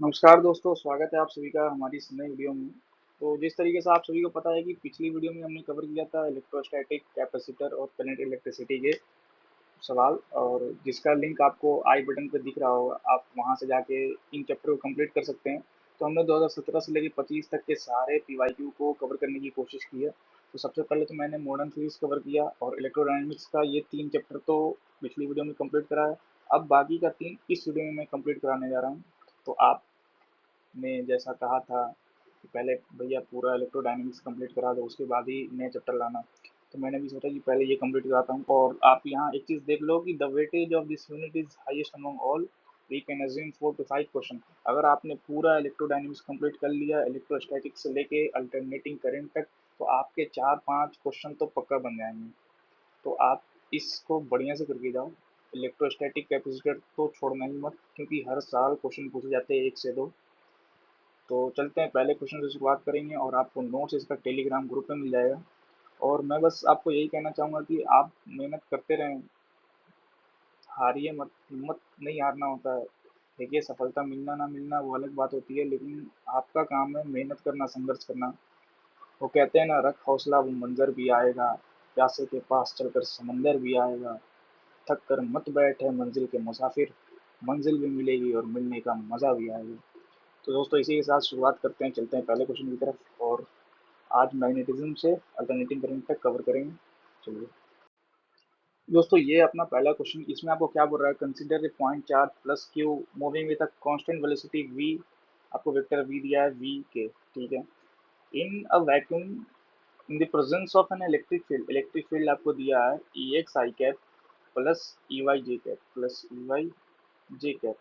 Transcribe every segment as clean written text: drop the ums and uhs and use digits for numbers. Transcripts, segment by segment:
नमस्कार दोस्तों, स्वागत है आप सभी का हमारी इस नई वीडियो में। तो जिस तरीके से आप सभी को पता है कि पिछली वीडियो में हमने कवर किया था इलेक्ट्रोस्टैटिक, कैपेसिटर और करंट इलेक्ट्रिसिटी के सवाल, और जिसका लिंक आपको आई बटन पर दिख रहा होगा, आप वहां से जाके इन चैप्टर को कंप्लीट कर सकते हैं। तो हमने 2017 से लेकर 25 तक के सारे पीवाईक्यू को कवर करने की कोशिश की है। तो सबसे पहले तो मैंने मॉडर्न फिजिक्स कवर किया और इलेक्ट्रोडायनेमिक्स का ये 3 चैप्टर तो पिछली वीडियो में कंप्लीट करा है। अब बाकी का 3 इस वीडियो में मैं कंप्लीट कराने जा रहा हूँ। तो आप ने जैसा कहा था कि पहले भैया पूरा इलेक्ट्रोडायनेमिक्स कंप्लीट करा दो, उसके बाद ही नए चैप्टर लाना। तो मैंने भी सोचा कि पहले ये कंप्लीट कराता हूँ। और आप यहाँ एक चीज़ देख लो कि the weightage of this unit is highest among all, we can assume 4 to 5 question. अगर आपने पूरा इलेक्ट्रोडायनेमिक्स कंप्लीट कर लिया इलेक्ट्रोस्टैटिक से लेके अल्टरनेटिंग करंट तक, तो आपके 4-5 क्वेश्चन तो पक्का बन जाएंगे। तो आप इसको बढ़िया से करके जाओ। इलेक्ट्रोस्टैटिक कैपेसिटर तो छोड़ना ही मत, क्योंकि हर साल क्वेश्चन पूछे जाते हैं 1 से 2। तो चलते हैं, पहले क्वेश्चन से शुरुआत करेंगे और आपको नोट्स इसका टेलीग्राम ग्रुप में मिल जाएगा। और मैं बस आपको यही कहना चाहूँगा कि आप मेहनत करते रहें, हारिए मत, हिम्मत नहीं हारना होता है। देखिए, सफलता मिलना ना मिलना वो अलग बात होती है, लेकिन आपका काम है मेहनत करना, संघर्ष करना। वो कहते हैं ना, रख हौसला वो मंजर भी आएगा, प्यासे के पास चलकर समंदर भी आएगा, थक कर मत बैठ है मंजिल के मुसाफिर, मंजिल भी मिलेगी और मिलने का मज़ा भी आएगा। तो दोस्तों, इसी के साथ शुरुआत करते हैं, चलते हैं पहले क्वेश्चन की तरफ। और आज मैग्नेटिज्म से अल्टरनेटिंग करंट तक कवर करेंगे। चलिए दोस्तों, ये अपना पहला क्वेश्चन, इसमें आपको क्या बोल रहा है, consider a point charge plus q moving with a constant velocity v. आपको वेक्टर वी दिया है, वी के, ठीक है। In a vacuum, in the presence of an electric field आपको दिया है E x I cap plus E Y J cap plus E Y J cap,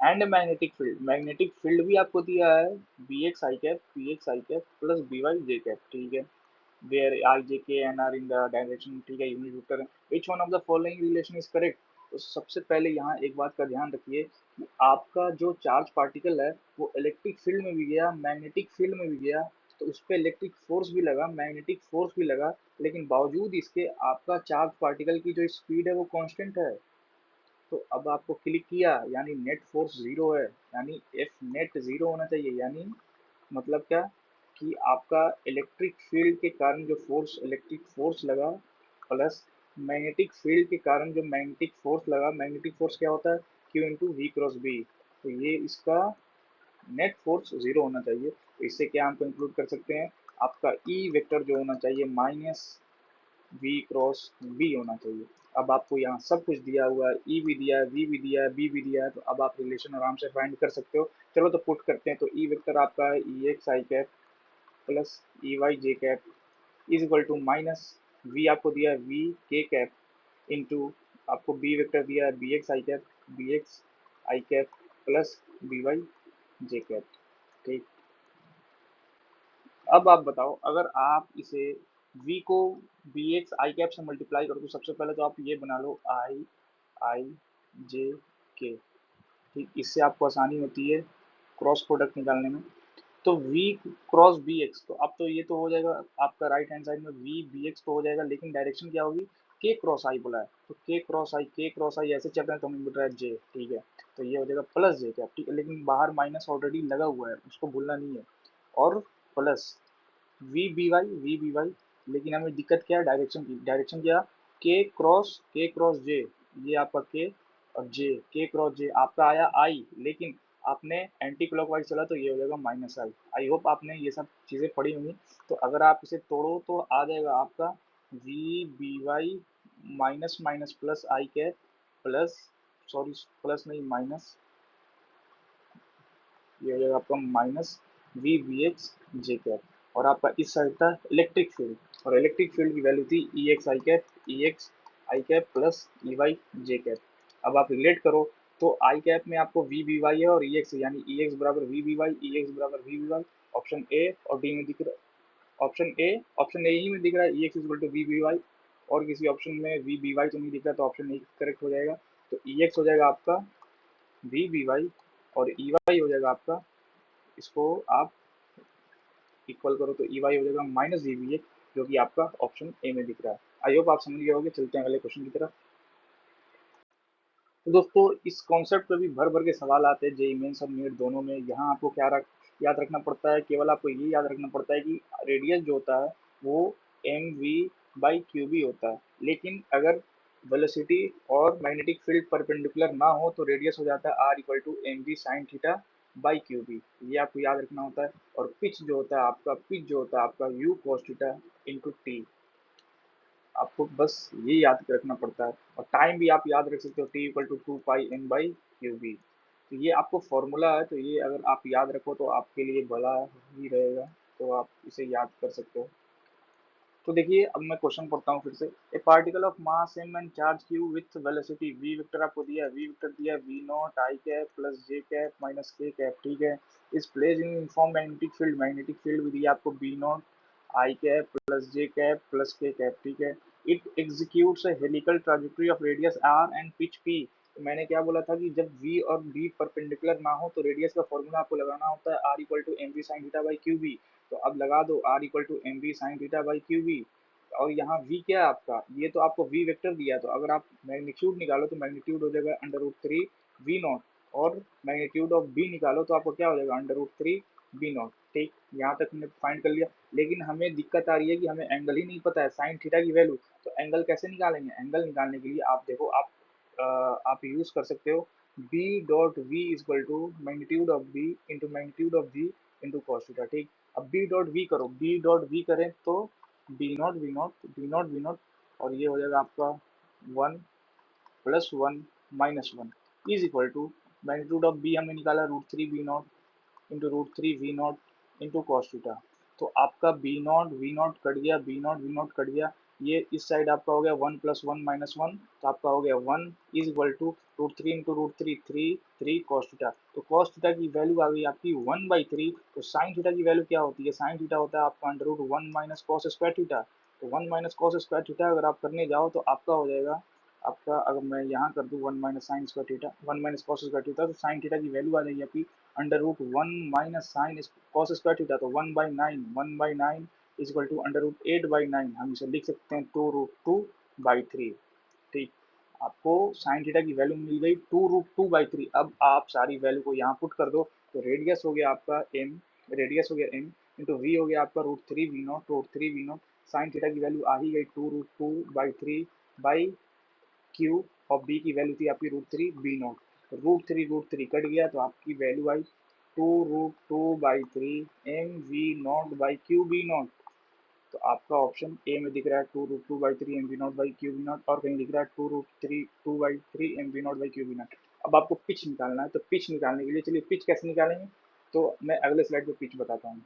and magnetic field भी आपको दिया है बी एक्स आई cap P x आई cap plus B y जे cap, ठीक है। Where I J K N R in the direction, ठीक है, unit vector है। Which one of the following relation is correct. तो सबसे पहले यहाँ एक बात का ध्यान रखिए कि आपका जो चार्ज पार्टिकल है वो इलेक्ट्रिक फील्ड में भी गया, मैग्नेटिक फील्ड में भी गया, तो उस पर इलेक्ट्रिक फोर्स भी लगा, मैग्नेटिक फोर्स भी लगा, लेकिन बावजूद इसके आपका चार्ज पार्टिकल की जो स्पीड है वो कांस्टेंट है। तो अब आपको क्लिक किया, यानी नेट फोर्स जीरो है, यानी एफ नेट जीरो होना चाहिए। यानी मतलब क्या, कि आपका इलेक्ट्रिक फील्ड के कारण जो फोर्स, इलेक्ट्रिक फोर्स लगा, प्लस मैग्नेटिक फील्ड के कारण जो मैग्नेटिक फोर्स लगा, मैग्नेटिक फोर्स क्या होता है, Q into V cross B. तो ये इसका नेट फोर्स जीरो होना चाहिए। तो इससे क्या हम कंक्लूड कर सकते हैं, आपका ई वेक्टर जो होना चाहिए माइनस वी क्रॉस बी होना चाहिए। अब आपको यहाँ सब कुछ दिया हुआ है, ई भी दिया है, वी भी दिया है, बी भी दिया है, तो अब आप रिलेशन आराम से फाइंड कर सकते हो। चलो तो पुट करते हैं। तो ई वेक्टर आपका है E x I cap plus E Y J cap is equal to minus v आपको दिया है वी के कैप इंटू आपको बी वेक्टर दिया है बी एक्स आई कैप प्लस बी वाई जे कैप, ठीक। अब आप बताओ, अगर आप इसे v को बी एक्स आई कैप से मल्टीप्लाई करो, तो सबसे पहले तो आप ये बना लो आई आई जे के, ठीक। इससे आपको आसानी होती है क्रॉस प्रोडक्ट निकालने में। तो v क्रॉस बी एक्स, तो अब तो ये तो हो जाएगा आपका राइट हैंड साइड में v बी एक्स तो हो जाएगा, लेकिन डायरेक्शन क्या होगी, k क्रॉस आई बोला है, तो k क्रॉस आई ऐसे चल रहे हैं, तो हमें मिल रहा है j, ठीक है। तो ये हो जाएगा प्लस j क्या, ठीक है, लेकिन बाहर माइनस ऑलरेडी लगा हुआ है, उसको भूलना नहीं है। और प्लस वी बी वाई, लेकिन हमें दिक्कत क्या है, डायरेक्शन की। डायरेक्शन क्या, के क्रॉस जे, ये आपका के, और जे के क्रॉस जे आपका आया आई, लेकिन आपने एंटी क्लॉकवाइज चला तो ये हो जाएगा माइनस आई। आई होप आपने ये सब चीज़ें पढ़ी होंगी। तो अगर आप इसे तोड़ो तो आ जाएगा आपका V B Y minus minus plus I cap plus, sorry plus नहीं माइनस, ये हो जाएगा आपका minus V B X J cap. और आपका इस साइड था इलेक्ट्रिक फील्ड, और इलेक्ट्रिक फील्ड की वैल्यू थी ई एक्स आई कैप प्लस ई वाई जे कैप। अब आप रिलेट करो, तो आई कैप में आपको वी बी वाई है और ई एक्स, यानी ई एक्स बराबर V B y, E x बराबर V B y. Option A और डी में दिख रहा, ऑप्शन ए ही में दिख रहा है E x equal to v B y, और किसी ऑप्शन में वी बी वाई तो नहीं दिख रहा, तो ऑप्शन ए करेक्ट हो जाएगा। तो ई एक्स हो जाएगा आपका वी बी वाई, और ई वाई हो जाएगा आपका, इसको आप इक्वल करो तो ई वाई हो जाएगा माइनस वी बी ए, जो कि आपका ऑप्शन ए में दिख रहा है। आई होप आप समझ गए होंगे। चलते हैं अगले क्वेश्चन की तरफ। तो दोस्तों इस कॉन्सेप्ट पे भी भर भर के सवाल आते हैं जेईई मेंस और नीट दोनों में। यहाँ आपको याद रखना पड़ता है, केवल आपको ये याद रखना पड़ता है कि रेडियस जो होता है वो M V by Q B होता है, लेकिन अगर वेलोसिटी और मैग्नेटिक फील्ड परपेंडिकुलर ना हो तो रेडियस हो जाता है R equal to M V sine theta by Q B. ये आपको याद रखना होता है। और पिच जो होता है आपका, पिच जो होता है आपका you cos theta into T. आपको बस ये याद रखना पड़ता है। और टाइम भी आप याद रख सकते हो, T equal to two pi M by Q B. तो ये आपको फॉर्मूला है, तो ये अगर आप याद रखो तो आपके लिए भला ही रहेगा। तो आप इसे याद कर सकते हो। तो देखिए अब मैं क्वेश्चन पढ़ता हूँ फिर से। A particle of mass M and charge Q with velocity V vector आपको दिया है, वी वेक्टर दिया है V naught I cap plus J cap minus K cap, ठीक है। Is place in uniform magnetic field, magnetic field भी दिया आपको B naught I cap plus J cap plus K cap, ठीक है। It executes a helical trajectory of radius R and pitch P. तो मैंने क्या बोला था कि जब v और b परपेंडिकुलर ना हो तो रेडियस का फॉर्मूला आपको लगाना होता है r equal to M V sine theta by Q B. तो अब लगा दो r equal to M V sine theta by Q B. और यहाँ v क्या है आपका, ये तो आपको v वेक्टर दिया है, तो अगर आप मैग्नीट्यूड निकालो तो मैग्नीट्यूड हो जाएगा under root three V naught. और मैग्नीट्यूड ऑफ b निकालो तो आपको क्या हो जाएगा, under root three V naught. ठीक, यहाँ तक हमने फाइंड कर लिया। लेकिन हमें दिक्कत आ रही है कि हमें एंगल ही नहीं पता है, साइन थीटा की वैल्यू। तो एंगल कैसे निकालेंगे, एंगल निकालने के लिए आप देखो, आप यूज कर सकते हो b dot v equal to magnitude of b into magnitude of v into cos theta, ठीक। अब b डॉट v करो, b डॉट v करें तो बी नॉट और ये हो जाएगा आपका one plus one minus one is equal to magnitude of B हमने निकाला root three B not into root three V not into cos theta. तो आपका बी नॉट वी नॉट कट गया, बी नॉट वी नॉट कट गया। ये इस साइड आपका हो गया one plus one minus one, तो आपका हो गया one is equal to root three into root three three three cos theta. तो कॉस थीटा की वैल्यू आ गई आपकी वन बाई थ्री। तो साइन थीटा की वैल्यू क्या होती है, साइन थीटा होता है आपका under root one minus cos square theta. तो one minus cos square theta अगर आप करने जाओ तो आपका हो जाएगा, आपका अगर मैं यहाँ कर दूँ one minus sine square theta, one minus cos square theta, तो साइन थीटा की वैल्यू आ जाएगी आपकी under root one minus sine cos square theta. तो one by nine is equal to under root eight by nine. हम इसे लिख सकते हैं two root two by three, ठीक। आपको साइन थीटा की वैल्यू मिल गई two root two by three. अब आप सारी वैल्यू को यहाँ पुट कर दो, तो रेडियस हो गया आपका एम, रेडियस हो गया एम इंटू वी हो गया आपका root three V naught. Sine theta की वैल्यू आ ही गई two root two by three by Q. और बी की वैल्यू थी आपकी root three B naught. Root three cut गया तो आपकी वैल्यू आई two root two by three M V naught by Q B naught. तो आपका ऑप्शन ए में दिख रहा है two root two by three M V naught by Q B naught, और कहीं दिख रहा है two root three two by three M V naught by Q B naught. अब आपको पिच निकालना है, तो पिच निकालने के लिए चलिए पिच कैसे निकालेंगे, तो मैं अगले स्लाइड पे पिच बताता हूँ।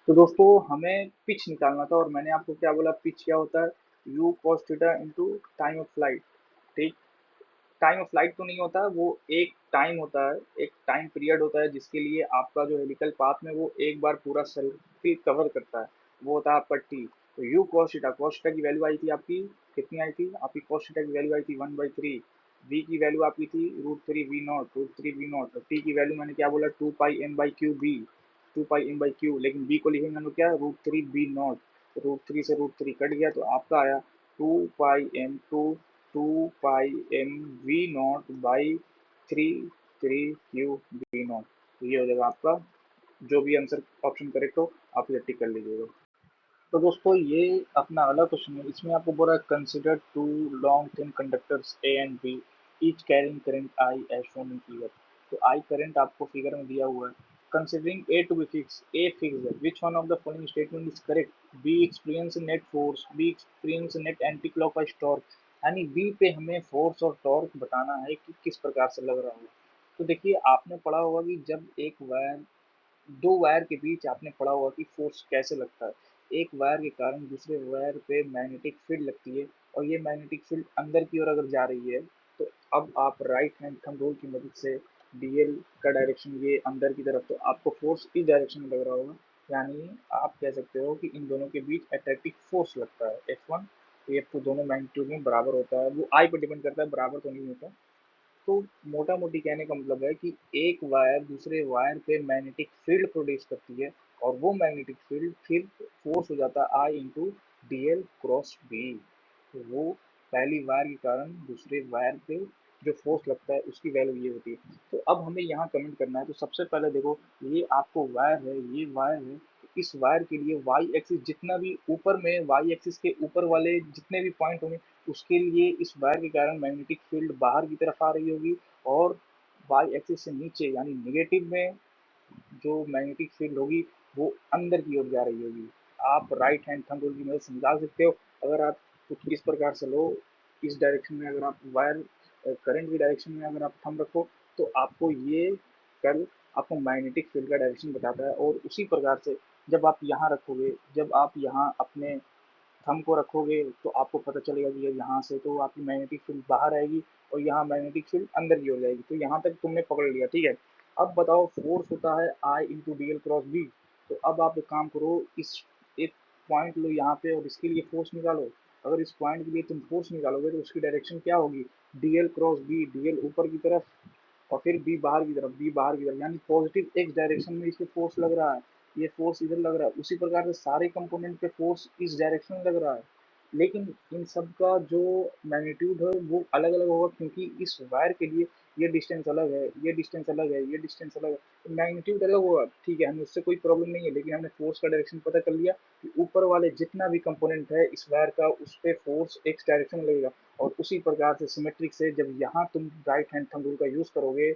तो दोस्तों हमें पिच निकालना था, और मैंने आपको क्या बोला, पिच क्या होता है, you cos theta into time of flight, ठीक। टाइम ऑफ फ्लाइट तो नहीं होता, वो एक टाइम होता है, एक टाइम पीरियड होता है जिसके लिए आपका जो हेलिकल पाथ में वो एक बार पूरा सर्किल कवर करता है, वो होता है आपका टी। तो यू कॉस थीटा की वैल्यू आई थी आपकी, कितनी आई थी आपकी, कॉस थीटा की वैल्यू आई थी वन बाई थ्री। वी की वैल्यू आपकी थी रूट थ्री वी नॉट। तो टी की वैल्यू मैंने क्या बोला, two pi M by Q B, two pi M by Q. लेकिन बी को लिखेंगे हम लोग क्या, root three B naught. Root three से रूट थ्री कट गया तो आपका आया two pi M two pi M V naught by three three Q B naught. तो ये हो जाएगा आपका, जो भी आंसर ऑप्शन करेक्ट हो आप ये टिक कर लीजिएगा। तो दोस्तों ये अपना अगला क्वेश्चन है, इसमें आपको बोल रहा है consider two long thin conductors A and B each carrying current I as shown in figure. तो आई करंट आपको फिगर में दिया हुआ है। Considering A to be fix, A fix है, which one of the following statement is correct, B experience net force, B experience net anti clockwise torque. यानी B पे हमें फोर्स और टॉर्क बताना है कि किस प्रकार से लग रहा होगा। तो देखिए आपने पढ़ा होगा कि जब एक वायर, दो वायर के बीच आपने पढ़ा होगा कि फोर्स कैसे लगता है। एक वायर के कारण दूसरे वायर पे मैग्नेटिक फील्ड लगती है, और ये मैग्नेटिक फील्ड अंदर की ओर अगर जा रही है, तो अब आप राइट हैंड थंब रूल की मदद से डीएल का डायरेक्शन ये अंदर की तरफ, तो आपको फोर्स इस डायरेक्शन में लग रहा होगा। यानी आप कह सकते हो कि इन दोनों के बीच अट्रैक्टिव फोर्स लगता है एफ वन। तो ये तो दोनों मैग्नीट्यूड में बराबर होता है, वो आई पर डिपेंड करता है, बराबर तो नहीं होता। तो मोटा मोटी कहने का मतलब है कि एक वायर दूसरे वायर पे मैग्नेटिक फील्ड प्रोड्यूस करती है, और वो मैग्नेटिक फील्ड फिर फोर्स हो जाता है I into D L cross B. तो वो पहली वायर के कारण दूसरे वायर पे जो फोर्स लगता है उसकी वैल्यू ये होती है। तो अब हमें यहाँ कमेंट करना है। तो सबसे पहले देखो, ये आपको वायर है, ये वायर है, इस वायर के लिए वाई एक्सिस जितना भी ऊपर में, वाई एक्सिस के ऊपर वाले जितने भी पॉइंट होंगे उसके लिए इस वायर के कारण मैग्नेटिक फील्ड बाहर की तरफ आ रही होगी, और वाई एक्सिस से नीचे यानी निगेटिव में जो मैग्नेटिक फील्ड होगी वो अंदर की ओर जा रही होगी। आप राइट हैंड थंब रूल की मदद से निकाल सकते हो। अगर आप कुछ इस प्रकार से लो, इस डायरेक्शन में अगर आप वायर करंट की डायरेक्शन में अगर आप थंब रखो तो आपको ये कर्व आपको मैग्नेटिक फील्ड का डायरेक्शन बताता है। और उसी प्रकार से जब आप यहाँ रखोगे, जब आप यहाँ अपने थंब को रखोगे तो आपको पता चलेगा कि यहाँ से तो आपकी मैग्नेटिक फील्ड बाहर आएगी और यहाँ मैग्नेटिक फील्ड अंदर की ओर जाएगी। तो यहाँ तक तुमने पकड़ लिया, ठीक है। अब बताओ, फोर्स होता है I into D L cross B. तो अब आप एक काम करो, इस एक पॉइंट लो यहाँ पे और इसके लिए फोर्स निकालो। अगर इस पॉइंट के लिए तुम फोर्स निकालोगे तो उसकी डायरेक्शन क्या होगी, D L cross B, D L ऊपर की तरफ और फिर बी बाहर की तरफ, बी बाहर की तरफ, यानी पॉजिटिव एक्स डायरेक्शन में इसके फोर्स लग रहा है, ये फोर्स इधर लग रहा है। उसी प्रकार से सारे कंपोनेंट पे फोर्स इस डायरेक्शन में लग रहा है, लेकिन इन सब का जो मैग्नीट्यूड है वो अलग अलग होगा, क्योंकि इस वायर के लिए ये डिस्टेंस अलग है, ये डिस्टेंस अलग है, ये डिस्टेंस अलग है, तो मैग्नीट्यूड अलग होगा। ठीक है, हमें उससे कोई प्रॉब्लम नहीं है, लेकिन हमने फोर्स का डायरेक्शन पता कर लिया कि ऊपर वाले जितना भी कंपोनेंट है इस वायर का उस पर फोर्स एक्स डायरेक्शन में लगेगा। और उसी प्रकार से सिमेट्रिक से जब यहाँ तुम राइट हैंड थंब रूल का यूज करोगे,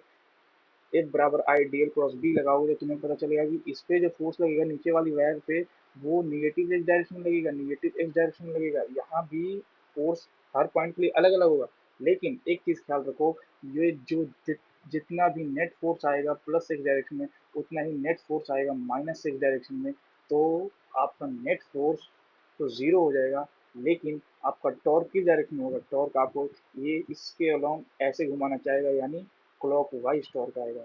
एफ बराबर I D L cross B लगाओगे तो तुम्हें पता चलेगा कि इस पे जो फोर्स लगेगा नीचे वाली वायर पे वो निगेटिव एक्स डायरेक्शन में लगेगा, निगेटिव एक्स डायरेक्शन में लगेगा। यहाँ भी फोर्स हर पॉइंट के लिए अलग अलग होगा, लेकिन एक चीज ख्याल रखो, ये जो जितना भी नेट फोर्स आएगा प्लस एक्स डायरेक्शन में उतना ही नेट फोर्स आएगा माइनस एक्स डायरेक्शन में। तो आपका नेट फोर्स तो जीरो हो जाएगा, लेकिन आपका टॉर्क किस डायरेक्शन में होगा, टॉर्क आपको ये इसके अलोंग ऐसे घुमाना चाहेगा, यानी क्लॉक वाइज टॉर्क आएगा।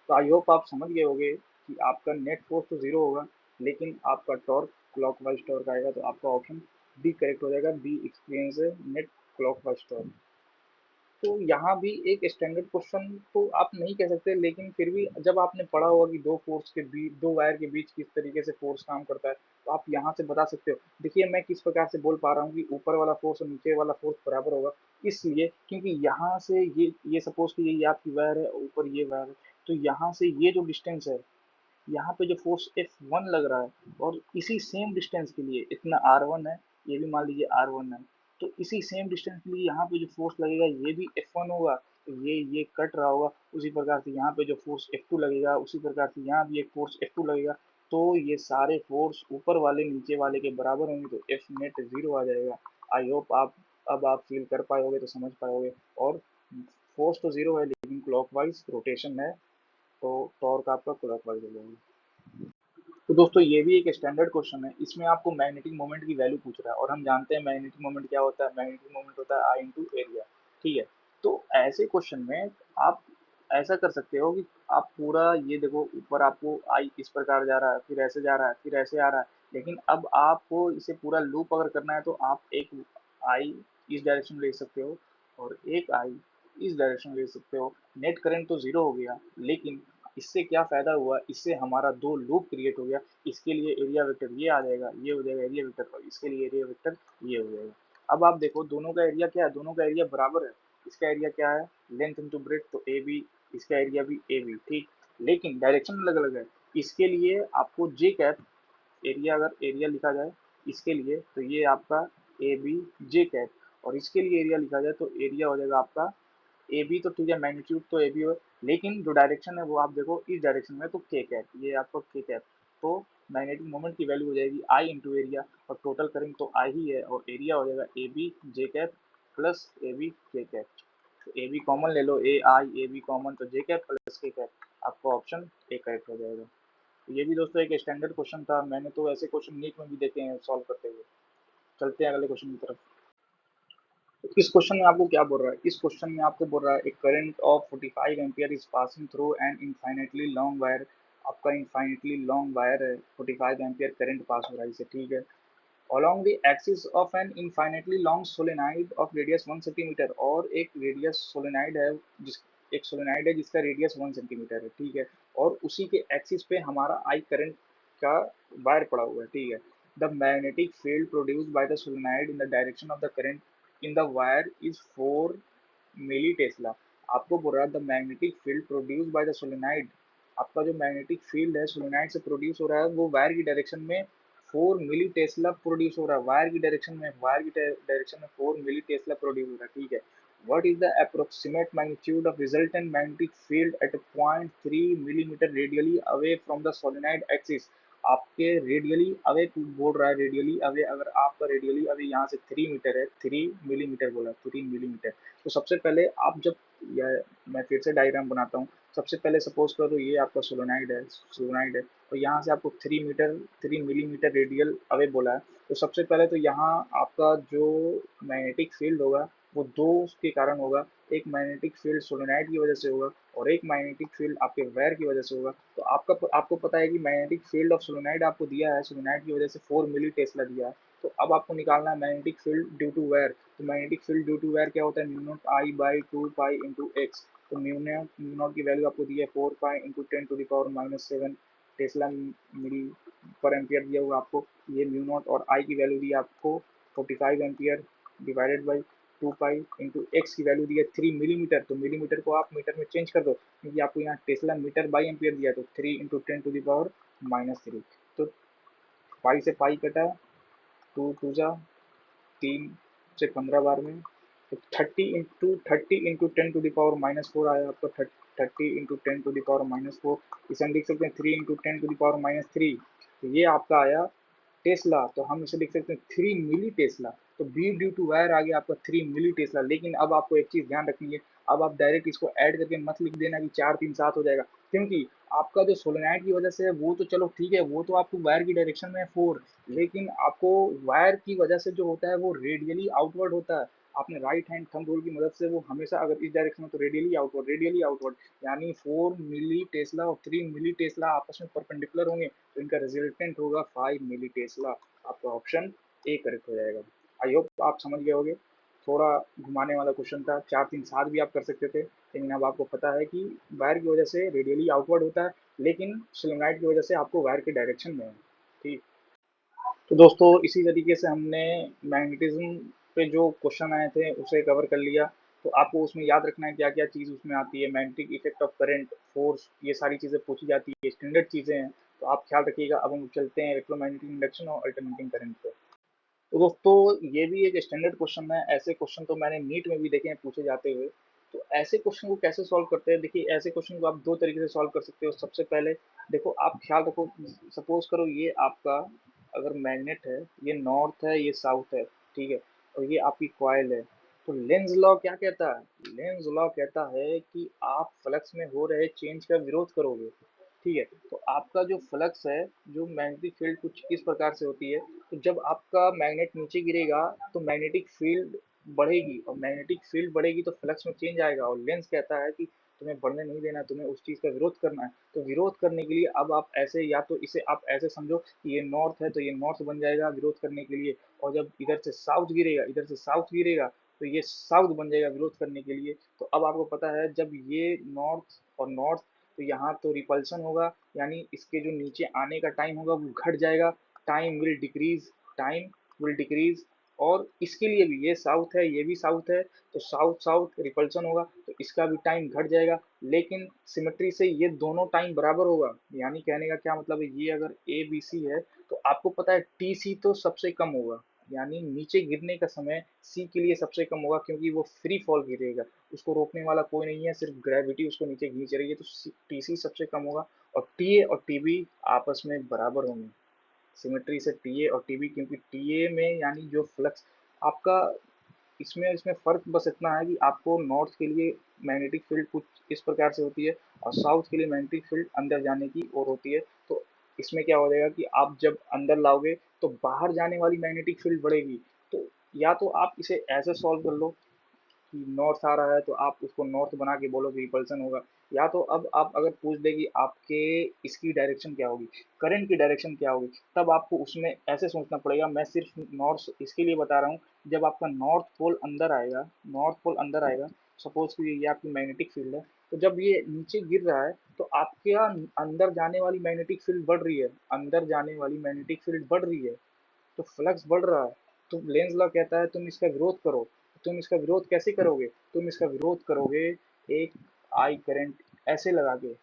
तो आई होप आप समझ गए होंगे कि आपका नेट फोर्स तो जीरो होगा, लेकिन आपका टॉर्क क्लॉकवाइज टॉर्क आएगा। तो आपका ऑप्शन बी करेक्ट हो जाएगा, B experience net clockwise torque. तो यहाँ भी एक स्टैंडर्ड क्वेश्चन तो आप नहीं कह सकते, लेकिन फिर भी जब आपने पढ़ा होगा कि दो फोर्स के बीच, दो वायर के बीच किस तरीके से फोर्स काम करता है, तो आप यहाँ से बता सकते हो। देखिए मैं किस प्रकार से बोल पा रहा हूँ कि ऊपर वाला फोर्स और नीचे वाला फोर्स बराबर होगा, इसलिए क्योंकि यहाँ से ये सपोज कि ये आपकी वायर है, ऊपर ये वायर है, तो यहाँ से ये जो डिस्टेंस है, यहाँ पे जो फोर्स F1 लग रहा है, और इसी सेम डिस्टेंस के लिए इतना R1 है, ये भी मान लीजिए R1 है, तो इसी सेम डिस्टेंस के लिए यहाँ पे जो फोर्स लगेगा ये भी F1 होगा। तो ये कट रहा होगा, उसी प्रकार से यहाँ पे जो फोर्स F2 लगेगा उसी प्रकार से यहाँ भी एक फोर्स F2 लगेगा। तो ये सारे फोर्स ऊपर वाले नीचे वाले के बराबर होंगे, तो F नेट जीरो आ जाएगा। आई होप आप अब आप फील कर पाओगे, तो समझ पाओगे। और फोर्स तो जीरो है लेकिन क्लॉकवाइज रोटेशन है, तो टॉर्क आपका क्लॉकवाइज हो जाएगा। तो दोस्तों ये भी एक स्टैंडर्ड क्वेश्चन है, इसमें आपको मैग्नेटिक मोमेंट की वैल्यू पूछ रहा है, और हम जानते हैं मैग्नेटिक मोमेंट क्या होता है, मैग्नेटिक मोमेंट होता है आई इंटू एरिया। ठीक है, तो ऐसे क्वेश्चन में आप ऐसा कर सकते हो कि आप पूरा ये देखो, ऊपर आपको आई इस प्रकार जा रहा है, फिर ऐसे जा रहा है, फिर ऐसे आ रहा है, लेकिन अब आपको इसे पूरा लूप अगर करना है तो आप एक आई इस डायरेक्शन में ले सकते हो और एक आई इस डायरेक्शन में ले सकते हो। नेट करंट तो जीरो हो गया, लेकिन इससे क्या फ़ायदा हुआ, इससे हमारा दो लूप क्रिएट हो गया। इसके लिए एरिया वेक्टर ये आ जाएगा, ये हो जाएगा एरिया वेक्टर, और इसके लिए एरिया वेक्टर ये हो जाएगा। अब आप देखो दोनों का एरिया क्या है, दोनों का एरिया बराबर है। इसका एरिया क्या है, लेंथ इंटू ब्रेथ, तो ए बी, इसका एरिया भी ए बी, ठीक। लेकिन डायरेक्शन अलग अलग है। इसके लिए आपको जे कैप एरिया, अगर एरिया लिखा जाए इसके लिए तो ये आपका ए बी जे कैप, और इसके लिए एरिया लिखा जाए तो एरिया हो जाएगा आपका ए बी। तो ठीक है, मैग्नीट्यूड तो ए बी हो, लेकिन जो डायरेक्शन है वो आप देखो इस डायरेक्शन में, तो के कैप, ये आपका के कैप। तो मैग्नेटिक मोमेंट की वैल्यू हो जाएगी आई इंटू एरिया, और टोटल करंट तो आई ही है, और एरिया हो जाएगा A B J cap plus A B K cap. तो ए बी कॉमन ले लो, ए आई ए बी कॉमन, तो जे कैप प्लस के कैप, आपका ऑप्शन ए करेक्ट हो जाएगा। तो ये भी दोस्तों एक स्टैंडर्ड क्वेश्चन था, मैंने तो ऐसे क्वेश्चन नीट में भी देखे हैं सॉल्व करते हुए। चलते हैं अगले क्वेश्चन की तरफ। तो इस क्वेश्चन में आपको क्या बोल रहा है, इस क्वेश्चन में आपको बोल रहा है एक current of 45 ampere is passing through an infinitely long wire. आपका इनफाइनेटली लॉन्ग वायर है, 45 एम्पियर करंट पास हो रहा है इसे, ठीक है। along the axis of an infinitely long solenoid of radius 1 centimetre, और एक रेडियस सोलेनाइड है, जिस एक सोलेनाइड है जिसका रेडियस 1 सेंटीमीटर है, ठीक है। और उसी के एक्सिस पे हमारा आई करंट का वायर पड़ा हुआ है, ठीक है। The magnetic field produced by the solenoid in the direction of the current in the wire is 4 milli tesla. आपको बोल रहा है the magnetic field produce by the solenoid, आपका जो मैग्नेटिक फील्ड है सोलेनाइड से प्रोड्यूस हो रहा है वो वायर की डायरेक्शन में 4 मिली टेस्ला प्रोड्यूस हो रहा है, वायर की डायरेक्शन में, वायर की डायरेक्शन में 4 मिली टेस्ला प्रोड्यूस हो रहा है, ठीक है। What is the approximate magnitude of resultant magnetic field at a point 3 millimeter radially away from the solenoid axis? आपके रेडियली अवे बोल रहा है, रेडियली अवे, अगर आपका रेडियली अवे यहाँ से 3 मीटर है, 3 मिलीमीटर बोला, 3 मिलीमीटर। तो सबसे पहले आप जब, यह मैं फिर से डायग्राम बनाता हूँ। सबसे पहले सपोज करो ये आपका सोलोनाइड है, सोलोनाइड है, और यहाँ से आपको 3 मीटर, 3 मिलीमीटर रेडियल अवे बोला है। तो सबसे पहले तो यहाँ आपका जो मैग्नेटिक फील्ड होगा वो दो के कारण होगा, एक मैग्नेटिक फील्ड सोलेनाइड की वजह से होगा और एक मैग्नेटिक फील्ड आपके वायर की वजह से होगा। तो आपको पता है कि मैग्नेटिक फील्ड ऑफ सोलेनाइड आपको दिया है, सोलेनाइड की वजह से 4 मिली टेस्ला दिया है। तो अब आपको निकालना है magnetic field due to wire. तो magnetic field due to wire क्या होता है, mu not I by 2 pi into x. तो म्यू नॉट की वैल्यू आपको दी है 4 पाई इंटू 10⁻⁻7 टेस्ला मिली पर एम्पियर दिया हुआ आपको। ये म्यू नॉट और आई की वैल्यू दी है आपको 45 ampere divided by 2 pi into x की वैल्यू दी है 3 मिलीमीटर। तो मिलीमीटर को आप मीटर में चेंज कर दो क्योंकि आपको यहाँ टेस्ला मीटर बाई एम्पियर दिया है। तो 3 इंटू 10⁻⁻3। तो पाई से पाई कटा, 2 2 जा 3 से 15 बार में, तो 30 इंटू 10⁻⁻4 आया आपको, 30 इंटू 10⁻⁻4। इसे हम लिख सकते हैं 3 इंटू 10⁻⁻3। तो ये आपका आया टेस्ला। तो हम इसे लिख सकते हैं 3 मिली टेस्ला। तो बी ड्यू टू वायर आ गया आपका 3 मिली टेस्ला। लेकिन अब आपको एक चीज़ ध्यान रखनी है, अब आप डायरेक्ट इसको ऐड करके मत लिख देना कि 4 3 7 हो जाएगा, क्योंकि आपका जो सोलेनाइड की वजह से है वो तो चलो ठीक है, वो तो आपको वायर की डायरेक्शन में है 4, लेकिन आपको वायर की वजह से जो होता है वो रेडियली आउटवर्ड होता है। आपने राइट हैंड थंब रूल की मदद से वो हमेशा अगर इस डायरेक्शन में तो रेडियली आउटवर्ड, रेडियली आउटवर्ड, यानी 4 मिली टेस्ला और 3 मिली टेस्ला आपस में परपेंडिकुलर होंगे, तो इनका रिजल्टेंट होगा 5 मिली टेस्ला। आपका ऑप्शन ए करेक्ट हो जाएगा। आई होप आप समझ गए होगे, थोड़ा घुमाने वाला क्वेश्चन था, 4 3 7 भी आप कर सकते थे, लेकिन अब आपको पता है कि वायर की वजह से रेडियली आउटवर्ड होता है, लेकिन सोलेनोइड की वजह से आपको वायर के डायरेक्शन में है। ठीक। तो दोस्तों इसी तरीके से हमने मैग्नेटिज्म पे जो क्वेश्चन आए थे उसे कवर कर लिया। तो आपको उसमें याद रखना है क्या क्या चीज़ उसमें आती है, magnetic effect of current, force, ये सारी चीज़ें पूछी जाती है, स्टैंडर्ड चीज़ें हैं। तो आप ख्याल रखिएगा। अब हम चलते हैं इलेक्ट्रोमैग्नेटिक इंडक्शन और अल्टरनेटिंग करंट पे। तो दोस्तों ये भी एक स्टैंडर्ड क्वेश्चन है, ऐसे क्वेश्चन तो मैंने नीट में भी देखे हैं पूछे जाते हुए। तो ऐसे क्वेश्चन को कैसे सॉल्व करते हैं, देखिए ऐसे क्वेश्चन को आप दो तरीके से सॉल्व कर सकते हो। सबसे पहले देखो, आप ख्याल रखो, सपोज करो ये आपका अगर मैग्नेट है, ये नॉर्थ है, ये साउथ है, ठीक है, और ये आपकी कॉइल है। तो लेंज लॉ क्या कहता है, लेंज लॉ कहता है कि आप फ्लक्स में हो रहे चेंज का विरोध करोगे, ठीक है। तो आपका जो फ्लक्स है, जो मैग्नेटिक फील्ड कुछ इस प्रकार से होती है, तो जब आपका मैग्नेट नीचे गिरेगा तो मैग्नेटिक फील्ड बढ़ेगी, और मैग्नेटिक फील्ड बढ़ेगी तो फ्लक्स में चेंज आएगा। और लेंस कहता है कि तुम्हें बढ़ने नहीं देना, तुम्हें उस चीज़ का विरोध करना है। तो विरोध करने के लिए अब आप ऐसे, या तो इसे आप ऐसे समझो कि ये नॉर्थ है तो ये नॉर्थ बन जाएगा विरोध करने के लिए, और जब इधर से साउथ गिरेगा, इधर से साउथ गिरेगा, तो ये साउथ बन जाएगा विरोध करने के लिए। तो अब आपको पता है जब ये नॉर्थ और नॉर्थ, तो यहाँ तो रिपल्सन होगा, यानी इसके जो नीचे आने का टाइम होगा वो घट जाएगा, time will decrease, time will decrease. और इसके लिए भी, ये साउथ है ये भी साउथ है, तो साउथ साउथ रिपल्सन होगा, तो इसका भी टाइम घट जाएगा। लेकिन सिमेट्री से ये दोनों टाइम बराबर होगा, यानी कहने का क्या मतलब है, ये अगर ए बी सी है तो आपको पता है टी सी तो सबसे कम होगा, यानी नीचे गिरने का समय सी के लिए सबसे कम होगा, क्योंकि वो फ्री फॉल गिरेगा, उसको रोकने वाला कोई नहीं है, सिर्फ ग्रेविटी उसको नीचे खींच रही है। तो टी सी सबसे कम होगा, और टी ए और टी बी आपस में बराबर होंगे, सिमेट्री से टी ए और टी बी, क्योंकि टी ए में यानी जो फ्लक्स आपका, इसमें इसमें फ़र्क बस इतना है कि आपको नॉर्थ के लिए मैग्नेटिक फील्ड कुछ इस प्रकार से होती है, और साउथ के लिए मैग्नेटिक फील्ड अंदर जाने की ओर होती है। तो इसमें क्या हो जाएगा कि आप जब अंदर लाओगे तो बाहर जाने वाली मैग्नेटिक फील्ड बढ़ेगी। तो या तो आप इसे ऐसे सॉल्व कर लो कि नॉर्थ आ रहा है तो आप उसको नॉर्थ बना के बोलो कि रिपल्सन होगा, या तो अब आप अगर पूछ दे कि आपके इसकी डायरेक्शन क्या होगी, करंट की डायरेक्शन क्या होगी, तब आपको उसमें ऐसे सोचना पड़ेगा। मैं सिर्फ नॉर्थ इसके लिए बता रहा हूँ, जब आपका नॉर्थ पोल अंदर आएगा, नॉर्थ पोल अंदर आएगा, सपोज कि ये आपकी मैग्नेटिक फील्ड है, तो जब ये नीचे गिर रहा है तो आपके यहाँ अंदर जाने वाली मैग्नेटिक फील्ड बढ़ रही है, अंदर जाने वाली मैग्नेटिक फील्ड बढ़ रही है, तो फ्लक्स बढ़ रहा है। तो लेंज लॉ कहता है तुम इसका विरोध करो। तुम इसका विरोध कैसे करोगे? तुम इसका विरोध करोगे एक आई करंट ऐसे लगा के।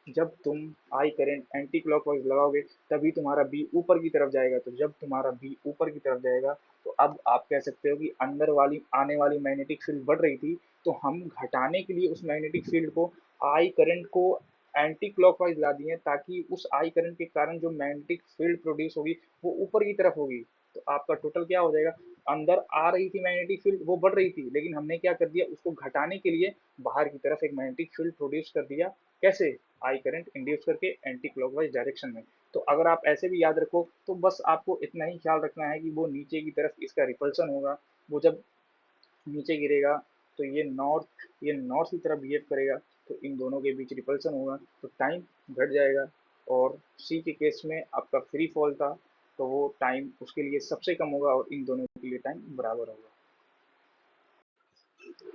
जब तुम आई करंट एंटी क्लॉकवाइज लगाओगे तभी तुम्हारा बी ऊपर की तरफ जाएगा। तो जब तुम्हारा बी ऊपर की तरफ जाएगा तो अब आप कह सकते हो कि अंदर वाली आने वाली मैग्नेटिक फील्ड बढ़ रही थी, तो हम घटाने के लिए उस मैग्नेटिक फील्ड को आई करंट को एंटी क्लॉकवाइज ला दिए, ताकि उस आई करंट के कारण जो मैग्नेटिक फील्ड प्रोड्यूस होगी वो ऊपर की तरफ होगी। तो आपका टोटल क्या हो जाएगा? अंदर आ रही थी मैग्नेटिक फील्ड, वो बढ़ रही थी, लेकिन हमने क्या कर दिया, उसको घटाने के लिए बाहर की तरफ एक मैग्नेटिक फील्ड प्रोड्यूस कर दिया। कैसे? आई करंट इंड्यूस करके एंटी क्लॉकवाइज डायरेक्शन में। तो अगर आप ऐसे भी याद रखो तो बस आपको इतना ही ख्याल रखना है कि वो नीचे की तरफ इसका रिपल्सन होगा। वो जब नीचे गिरेगा तो ये नॉर्थ की तरफ बिहेव करेगा, तो इन दोनों के बीच रिपल्सन होगा, तो टाइम घट जाएगा। और सी के केस में आपका फ्री फॉल था, तो वो टाइम उसके लिए सबसे कम होगा और इन दोनों के लिए टाइम बराबर होगा।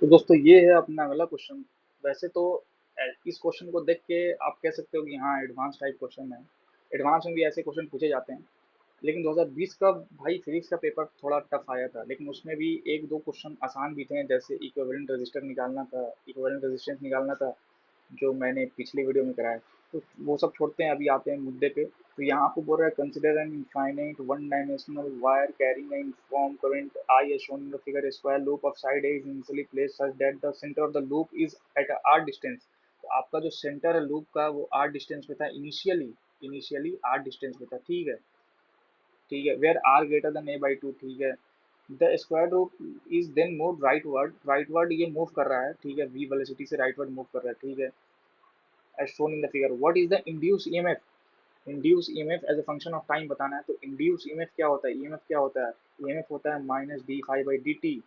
तो दोस्तों ये है अपना अगला क्वेश्चन। वैसे तो इस क्वेश्चन को देख के आप कह सकते हो कि हाँ एडवांस टाइप क्वेश्चन है, एडवांस में भी ऐसे क्वेश्चन पूछे जाते हैं। लेकिन 2020 का भाई फिजिक्स का पेपर थोड़ा टफ आया था, लेकिन उसमें भी एक दो क्वेश्चन आसान भी थे, जैसे इक्विवेलेंट रेजिस्टर निकालना था, इक्विवेलेंट रेजिस्टेंस निकालना था, जो मैंने पिछली वीडियो में कराया। तो वो सब छोड़ते हैं, अभी आते हैं मुद्दे पे। तो यहाँ आपको बोल रहा है consider an infinite one dimensional wire carrying an uniform current I as shown in the figure. Square loop of side A is initially placed such that the centre of the loop is at a R distance. तो आपका जो centre है loop का वो are distance पे था initially, initially are distance पे था, ठीक है। ठीक है, where are greater than A by two, ठीक है। The square root is then move rightward, rightward ये मूव कर रहा है, ठीक है, वी वेलोसिटी से राइटवर्ड मूव कर रहा है, ठीक है, as shown in the figure. What is the induce EMF? Induce EMF as a function of time बताना है। तो इंड्यूस ईएमएफ क्या होता है? ईएमएफ क्या होता है? ईएमएफ होता है minus D five by D T.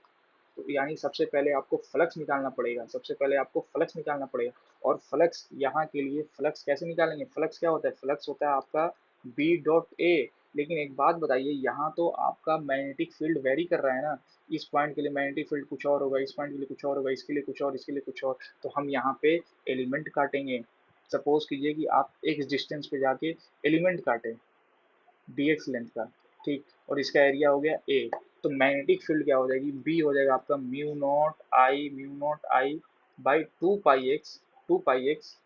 तो यानी सबसे पहले आपको फ्लक्स निकालना पड़ेगा, सबसे पहले आपको फ्लक्स निकालना पड़ेगा। और फ्लक्स यहाँ के लिए फ्लक्स कैसे निकालेंगे? फ्लक्स क्या होता है? फ्लक्स होता है आपका बी डॉट ए। लेकिन एक बात बताइए, यहाँ तो आपका मैग्नेटिक फील्ड वेरी कर रहा है ना। इस पॉइंट के लिए मैग्नेटिक फील्ड कुछ और होगा, इस पॉइंट के लिए कुछ और होगा, इसके लिए कुछ और, इसके लिए कुछ और। तो हम यहाँ पे एलिमेंट काटेंगे। सपोज कीजिए कि आप एक डिस्टेंस पे जाके एलिमेंट काटें dx लेंथ का, ठीक, और इसका एरिया हो गया ए। तो मैग्नेटिक फील्ड क्या हो जाएगी? बी हो जाएगा आपका mu naught I by two pi x.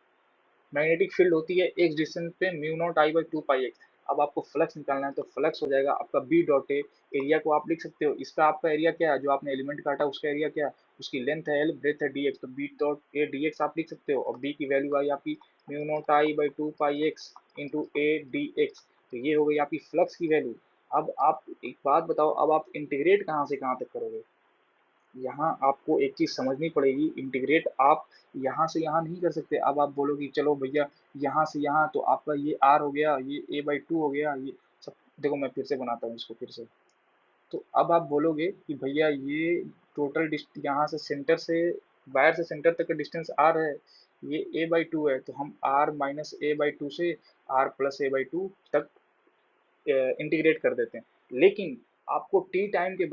Magnetic field होती है एक डिस्टेंस पे mu naught I by two pi x. अब आपको फ्लक्स निकालना है, तो फ्लक्स हो जाएगा आपका बी डॉट ए। एरिया को आप लिख सकते हो, इसका आपका एरिया क्या है? जो आपने एलिमेंट काटा उसका एरिया क्या है? उसकी लेंथ है एल, ब्रेथ है डी एक्स, तो B dot A D X आप लिख सकते हो। और बी की वैल्यू आई आपकी mu not I by two pi x into A D X. तो ये हो गई आपकी फ्लक्स की वैल्यू। अब आप एक बात बताओ, अब आप इंटीग्रेट कहाँ से कहाँ तक करोगे? यहाँ आपको एक चीज़ समझनी पड़ेगी, इंटीग्रेट आप यहाँ से यहाँ नहीं कर सकते। अब आप बोलो कि चलो भैया यहाँ से यहाँ, तो आपका ये आर हो गया, ये ए बाई टू हो गया, ये सब। देखो मैं फिर से बनाता हूँ इसको फिर से। तो अब आप बोलोगे कि भैया ये टोटल डिस्ट यहाँ से सेंटर से, वायर से सेंटर तक का डिस्टेंस आर है, ये ए बाई टू है, तो हम R minus A by two से R plus A by two तक इंटीग्रेट कर देते हैं। लेकिन आपको टी टाइम के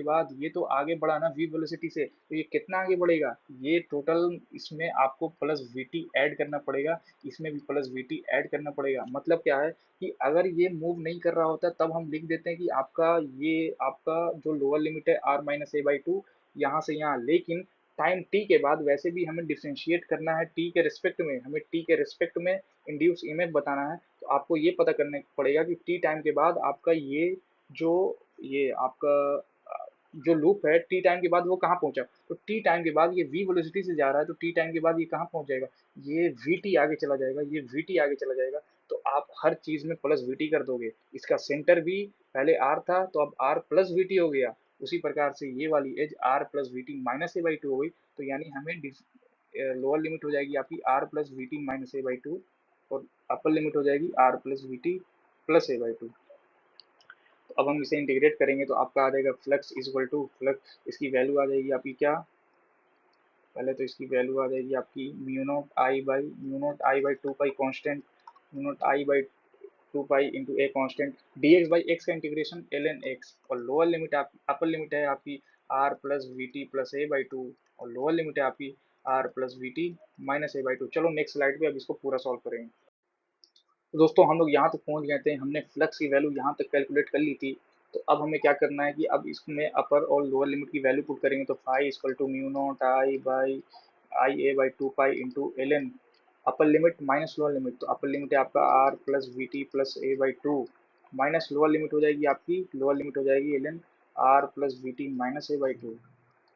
बाद ये तो आगे बढ़ा ना वी वेलोसिटी से, तो ये कितना आगे बढ़ेगा? ये टोटल इसमें आपको प्लस वी टी ऐड करना पड़ेगा, इसमें भी प्लस वी टी ऐड करना पड़ेगा। मतलब क्या है कि अगर ये मूव नहीं कर रहा होता तब हम लिख देते हैं कि आपका जो लोअर लिमिट है R minus A by two यहाँ से यहाँ। लेकिन टाइम टी के बाद वैसे भी हमें डिफ्रेंशिएट करना है टी के रिस्पेक्ट में, हमें टी के रिस्पेक्ट में इंड्यूस ईएमएफ बताना है। तो आपको ये पता करने पड़ेगा कि टी टाइम के बाद आपका जो ये आपका जो लूप है टी टाइम के बाद वो कहाँ पहुंचा। तो टी टाइम के बाद ये वी वेलोसिटी से जा रहा है, तो टी टाइम के बाद ये कहाँ पहुंच जाएगा? ये वी टी आगे चला जाएगा, ये वी टी आगे चला जाएगा। तो आप हर चीज में प्लस वी टी कर दोगे। इसका सेंटर भी पहले आर था, तो अब आर प्लस वी टी हो गया। उसी प्रकार से ये वाली edge R plus V T minus A by two हो गई। तो यानी हमें लोअर लिमिट हो जाएगी आपकी R plus V T minus A by two, और अपर लिमिट हो जाएगी R plus V T plus A by two. तो अब हम इसे इंटीग्रेट करेंगे तो आपका आ जाएगा flux is equal to flux, इसकी वैल्यू आ जाएगी आपकी क्या? पहले तो इसकी वैल्यू आ जाएगी आपकी mu not I by two pi constant, mu not I by two pi into A constant, D X by X का इंटीग्रेशन एल एन एक्स। और लोअर लिमिट आप अपर लिमिट है आपकी R plus V T plus A by two, और lower limit है आपकी R plus V T minus A by two. चलो next slide पे अब इसको पूरा सॉल्व करेंगे। तो दोस्तों हम लोग यहाँ तक पहुँच गए थे, हमने फ्लक्स की वैल्यू यहाँ तक कैलकुलेट कर ली थी। तो अब हमें क्या करना है कि अब इसमें अपर और लोअर लिमिट की वैल्यू पुट करेंगे, तो phi equal to mu not I by I A by 2 pi into L N, upper limit minus lower limit, तो अपर लिमिट है आपका R plus V T plus A by two, minus lower limit हो जाएगी आपकी, lower limit हो जाएगी L N R plus V T minus A by two.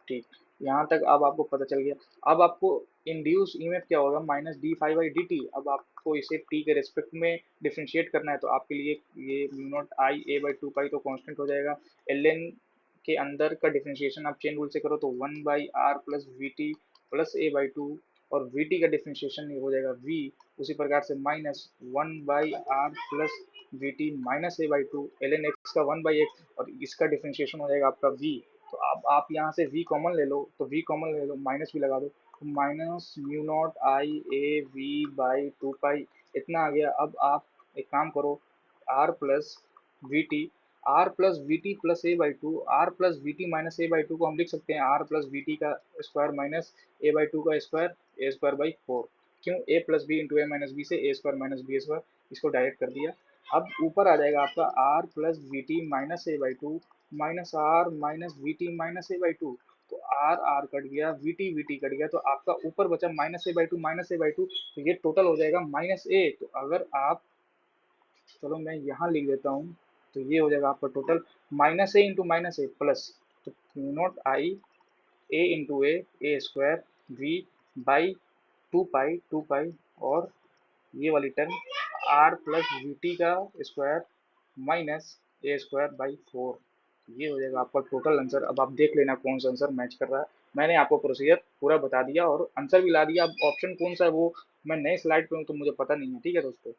ठीक, यहाँ तक अब आपको पता चल गया। अब आपको इंड्यूस ईएमएफ क्या होगा, minus D phi by D T. अब आपको इसे टी के रेस्पेक्ट में डिफ्रेंशिएट करना है, तो आपके लिए ये mu naught I A by 2 पाई तो कांस्टेंट हो जाएगा। एल एन के अंदर का डिफ्रेंशिएशन आप चेन रूल से करो तो 1/r plus V T plus A by two, और वी टी का डिफ्रेंशिएशन हो जाएगा वी, उसी प्रकार से minus 1/r plus V T minus A by two, L N X का 1/x, और इसका डिफ्रेंशिएशन हो जाएगा आपका v। तो अब आप यहाँ से v कॉमन ले लो, तो v कॉमन ले लो, माइनस भी लगा दो, तो minus mu not I A V by 2 pi इतना आ गया। अब आप एक काम करो, r plus V T, R plus V T plus A by two, R plus V T minus A by two को हम लिख सकते हैं आर प्लस वी टी का square minus A by two का square, A square by four. क्यों, A plus B into A minus B से A square minus B square, इसको डायरेक्ट कर दिया। अब ऊपर आ जाएगा आपका R plus V T minus A by two minus R minus V T minus A by two, तो आर आर कट गया, वी टी कट गया, तो आपका ऊपर बचा minus A by two minus A by two, तो ये total हो जाएगा माइनस ए। तो अगर आप, चलो मैं यहाँ लिख देता हूँ, तो ये हो जाएगा आपका total minus A into minus A plus, तो Q not I A into A square V by 2 pi और ये वाली term R plus V T का square minus A square by four, ये हो जाएगा आपका टोटल आंसर। अब आप देख लेना कौन सा आंसर मैच कर रहा है। मैंने आपको प्रोसीजर पूरा बता दिया और आंसर भी ला दिया। अब ऑप्शन कौन सा है वो मैं नए स्लाइड पे हूँ तो मुझे पता नहीं है, ठीक है दोस्तों।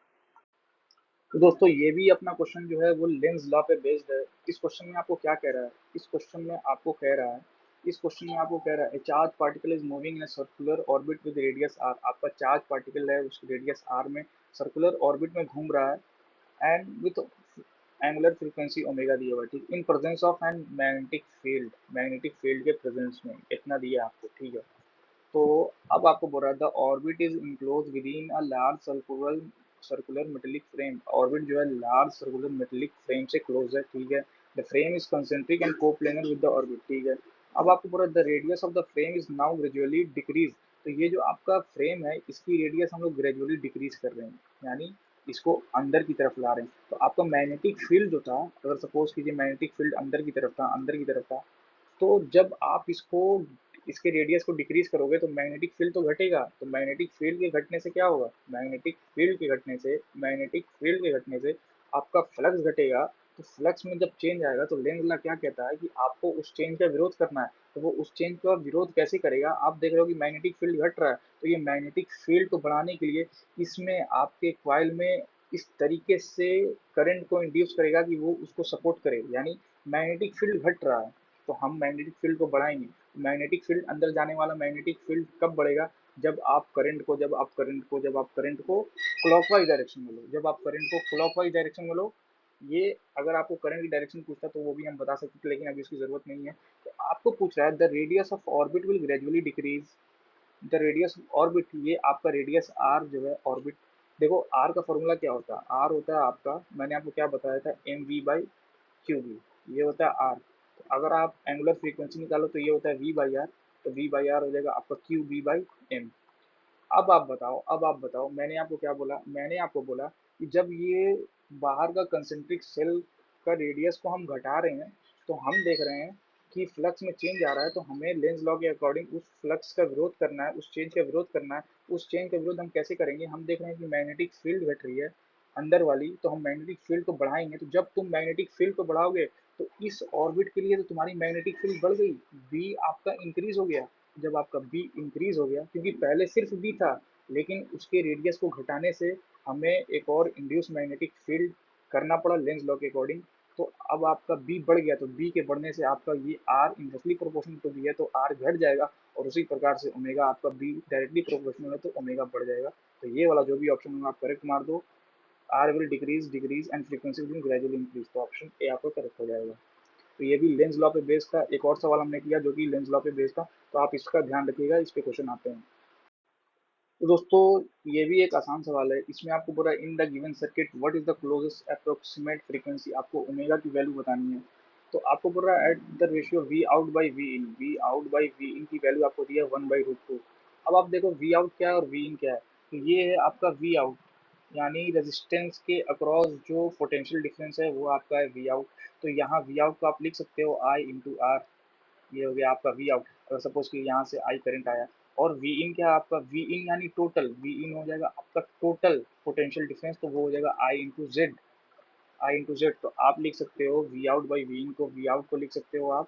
तो दोस्तों ये भी अपना क्वेश्चन जो है वो लेंस लॉ पे बेस्ड है। इस क्वेश्चन में आपको क्या कह रहा है, इस क्वेश्चन में आपको कह रहा है, इस क्वेश्चन में आपको कह रहा है charge particle is moving in a circular orbit with radius R. आपका चार्ज पार्टिकल है उसकी रेडियस आर में सर्कुलर ऑर्बिट में घूम रहा है and with angular frequency omega दिया हुआ है, ठीक, in presence of and magnetic field के प्रेजेंस में इतना दिया है आपको, ठीक है। तो अब आपको बोल रहा था orbit is enclose with in a large circular circular metallic frame. Orbit जो है लार्ज सर्कुलर मेटेलिक फ्रेम से क्लोज है, ठीक है। The frame is concentric and coplanar with the orbit, ठीक है। अब आपको बोल रहा है the radius of the frame is now gradually decrease. तो ये जो आपका फ्रेम है इसकी रेडियस हम लोग ग्रेजुअली डिक्रीज कर रहे हैं, यानी इसको अंदर की तरफ ला रहे हैं। तो आपका मैग्नेटिक फील्ड जो था, अगर सपोज कीजिए मैग्नेटिक फील्ड अंदर की तरफ था, अंदर की तरफ था, तो जब आप इसको इसके रेडियस को डिक्रीज करोगे तो मैग्नेटिक फील्ड तो घटेगा। तो मैग्नेटिक फील्ड के घटने से क्या होगा, मैग्नेटिक फील्ड के घटने से आपका फ्लक्स घटेगा। तो फ्लक्स में जब चेंज आएगा तो लेंज लॉ क्या कहता है कि आपको उस चेंज का विरोध करना है। तो वो उस चेंज का विरोध कैसे करेगा, आप देख रहे हो कि मैग्नेटिक फील्ड घट रहा है, तो ये मैग्नेटिक फील्ड को बढ़ाने के लिए इसमें आपके क्वाइल में इस तरीके से करंट को इंड्यूस करेगा कि वो उसको सपोर्ट करे, यानी मैग्नेटिक फील्ड घट रहा है तो हम मैग्नेटिक फील्ड को बढ़ाएंगे। मैग्नेटिक फील्ड अंदर जाने वाला मैग्नेटिक फील्ड कब बढ़ेगा, जब आप करंट को क्लॉकवाइज डायरेक्शन में लो, जब आप करंट को क्लॉकवाइज डायरेक्शन में लो। ये अगर आपको करंट की डायरेक्शन पूछता तो वो भी हम बता सकते थे, लेकिन अभी उसकी जरूरत नहीं है। तो आपको पूछ रहा है the radius of orbit will gradually decrease, the radius orbit, ये आपका रेडियस आर जो है ऑर्बिट। देखो आर का फॉर्मूला क्या होता है, आर होता है आपका, मैंने आपको क्या बताया था, M V by Q V, ये होता है आर। तो अगर आप एंगुलर फ्रीक्वेंसी निकालो तो ये होता है वी बाई आर, तो वी बाई आर हो जाएगा आपका क्यू वी बाई एम। अब आप बताओ मैंने आपको क्या बोला, मैंने आपको बोला कि जब ये बाहर का कंसेंट्रिक सेल का रेडियस को हम घटा रहे हैं तो हम देख रहे हैं कि फ्लक्स में चेंज आ रहा है, तो हमें लेंस लॉ के अकॉर्डिंग उस फ्लक्स का विरोध करना है, उस चेंज का विरोध करना है। उस चेंज का विरोध हम कैसे करेंगे, हम देख रहे हैं कि मैग्नेटिक फील्ड घट रही है अंदर वाली, तो हम मैग्नेटिक फील्ड को बढ़ाएंगे। तो जब तुम मैग्नेटिक फील्ड को बढ़ाओगे तो इस ऑर्बिट के लिए तो तुम्हारी मैग्नेटिक फील्ड बढ़ गई, बी आपका इंक्रीज हो गया। जब आपका बी इंक्रीज हो गया, क्योंकि पहले सिर्फ बी था, लेकिन उसके रेडियस को घटाने से हमें एक और इंड्यूस मैग्नेटिक फील्ड करना पड़ा लेंस लॉ के अकॉर्डिंग। तो अब आपका बी बढ़ गया, तो बी के बढ़ने से आपका ये R inversely proportional to B है, तो आर घट जाएगा, और उसी प्रकार से ओमेगा आपका बी डायरेक्टली प्रोपोर्शनल है तो ओमेगा बढ़ जाएगा। तो ये वाला जो भी ऑप्शन होगा आप करेक्ट मार दो, R will decrease and frequency will gradually increase, तो ऑप्शन ए आपका करेक्ट हो जाएगा। तो ये भी लेंस लॉ पे बेस्ड था। एक और सवाल हमने किया जो कि लेंस लॉ पे बेस्ड था, तो आप इसका ध्यान रखिएगा, इस पे क्वेश्चन आते हैं। तो दोस्तों ये भी एक आसान सवाल है। इसमें आपको पूरा in the given circuit what is the closest approximate frequency, आपको ओमेगा की वैल्यू बतानी है। तो आपको पूरा at the ratio V out by V in की वैल्यू आपको दिया है 1/√2। अब आप देखो वी आउट क्या है और वी इन क्या है। तो ये है आपका वी आउट, यानी रेजिस्टेंस के अक्रॉस जो पोटेंशियल डिफरेंस है वो आपका है वी आउट। तो यहाँ वी आउट को आप लिख सकते हो आई इंटू आर, ये हो गया आपका वी आउट। अगर सपोज कि यहाँ से आई करंट आया, और वी इन क्या है आपका, वी इन यानी टोटल, वी इन हो जाएगा आपका टोटल पोटेंशियल डिफरेंस, तो वो हो जाएगा आई इंटू जेड, आई इंटू जेड। तो आप लिख सकते हो वी आउट बाई वी इन को, वी आउट को लिख सकते हो आप,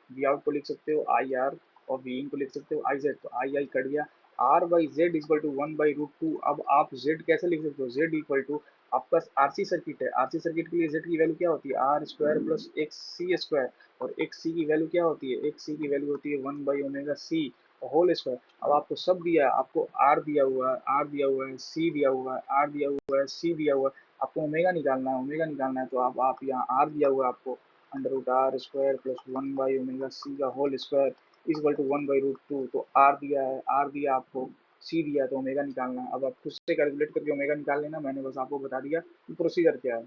वी आउट को लिख सकते हो आई आर, और वी इन को लिख सकते हो आई जेड। तो आई आई कट गया, R by Z equal to 1/√2। अब आप जेड कैसे लिख सकते हो, जेड इक्वल टू आपका आरसी सर्किट है, आरसी सर्किट के लिए जेड की वैल्यू क्या होती है, R square plus X C square. और एक्स सी की वैल्यू क्या होती है, एक्स सी की वैल्यू होती है 1/ओमेगा सी होल स्क्वायर। अब आपको सब दिया है, आपको आर दिया हुआ है, आर दिया हुआ है, सी दिया हुआ है, आर दिया हुआ है, सी दिया हुआ है। आपको ओमेगा निकालना है, ओमेगा निकालना है, तो आप यहाँ आर दिया हुआ है आपको, under root R square plus omega C का होल स्क्वायर इक्वल टू 1/√2। तो आर दिया है, आर दिया आपको, सी दिया, तो ओमेगा निकालना है। अब आप खुद से कैलकुलेट करके ओमेगा निकाल लेना, मैंने बस आपको बता दिया कि प्रोसीजर क्या है।